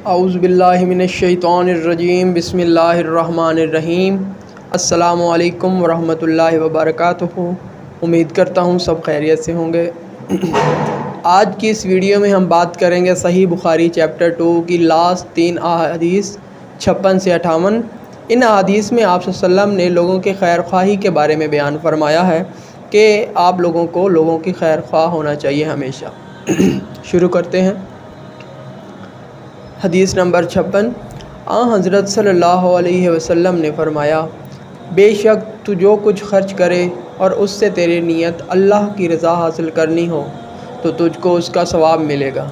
اعوذ باللہ من الشیطان الرجیم بسم اللہ الرحمن الرحیم۔ السلام علیکم ورحمۃ اللہ وبرکاتہ۔ امید کرتا ہوں سب خیریت سے ہوں گے۔ آج کی اس ویڈیو میں ہم بات کریں گے صحیح بخاری چیپٹر 2 کی لاسٹ 3 احادیث 56 سے 58۔ ان احادیث میں آپ صلی اللہ علیہ وسلم نے لوگوں کے خیر خواہی کے بارے میں بیان فرمایا ہے کہ آپ لوگوں کو لوگوں کی خیر خواہ ہونا چاہیے ہمیشہ۔ شروع کرتے ہیں۔ حدیث نمبر 56۔ حضرت صلی اللہ علیہ وسلم نے فرمایا، بے شک تو جو کچھ خرچ کرے اور اس سے تیری نیت اللہ کی رضا حاصل کرنی ہو تو تجھ کو اس کا ثواب ملے گا،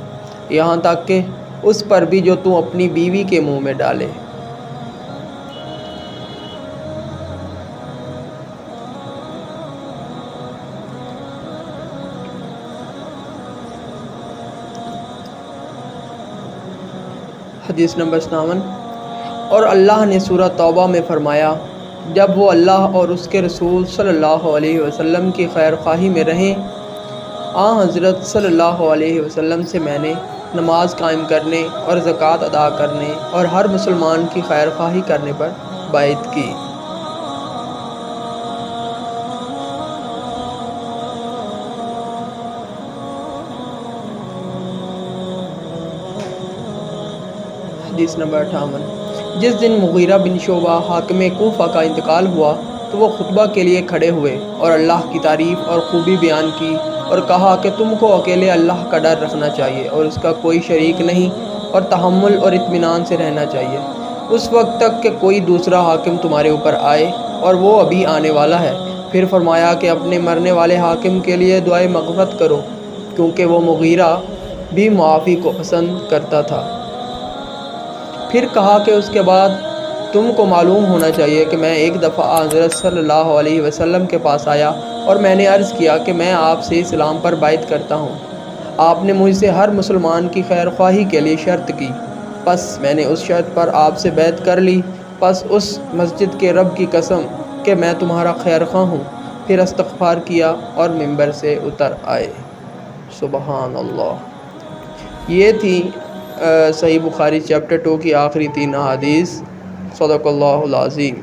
یہاں تک کہ اس پر بھی جو تو اپنی بیوی کے منہ میں ڈالے۔ حدیث نمبر 57۔ اور اللہ نے سورہ توبہ میں فرمایا، جب وہ اللہ اور اس کے رسول صلی اللہ علیہ وسلم کی خیر خواہی میں رہیں، حضرت صلی اللہ علیہ وسلم سے میں نے نماز قائم کرنے اور زکوٰۃ ادا کرنے اور ہر مسلمان کی خیر خواہی کرنے پر بیعت کی۔ حدیث نمبر 58۔ جس دن مغیرہ بن شعبہ حاکم کوفہ کا انتقال ہوا تو وہ خطبہ کے لیے کھڑے ہوئے اور اللہ کی تعریف اور خوبی بیان کی اور کہا کہ تم کو اکیلے اللہ کا ڈر رکھنا چاہیے اور اس کا کوئی شریک نہیں، اور تحمل اور اطمینان سے رہنا چاہیے اس وقت تک کہ کوئی دوسرا حاکم تمہارے اوپر آئے، اور وہ ابھی آنے والا ہے۔ پھر فرمایا کہ اپنے مرنے والے حاکم کے لیے دعائے مغفرت کرو، کیونکہ وہ مغیرہ بھی معافی کو پسند کرتا تھا۔ پھر کہا کہ اس کے بعد تم کو معلوم ہونا چاہیے کہ میں ایک دفعہ حضرت صلی اللہ علیہ وسلم کے پاس آیا اور میں نے عرض کیا کہ میں آپ سے اسلام پر بیعت کرتا ہوں۔ آپ نے مجھ سے ہر مسلمان کی خیر خواہی کے لیے شرط کی، پس میں نے اس شرط پر آپ سے بیعت کر لی۔ پس اس مسجد کے رب کی قسم کہ میں تمہارا خیر خواہ ہوں۔ پھر استغفار کیا اور ممبر سے اتر آئے۔ سبحان اللہ۔ یہ تھی صحیح بخاری چیپٹر 2 کی آخری 3 احادیث۔ صدق اللہ العظیم۔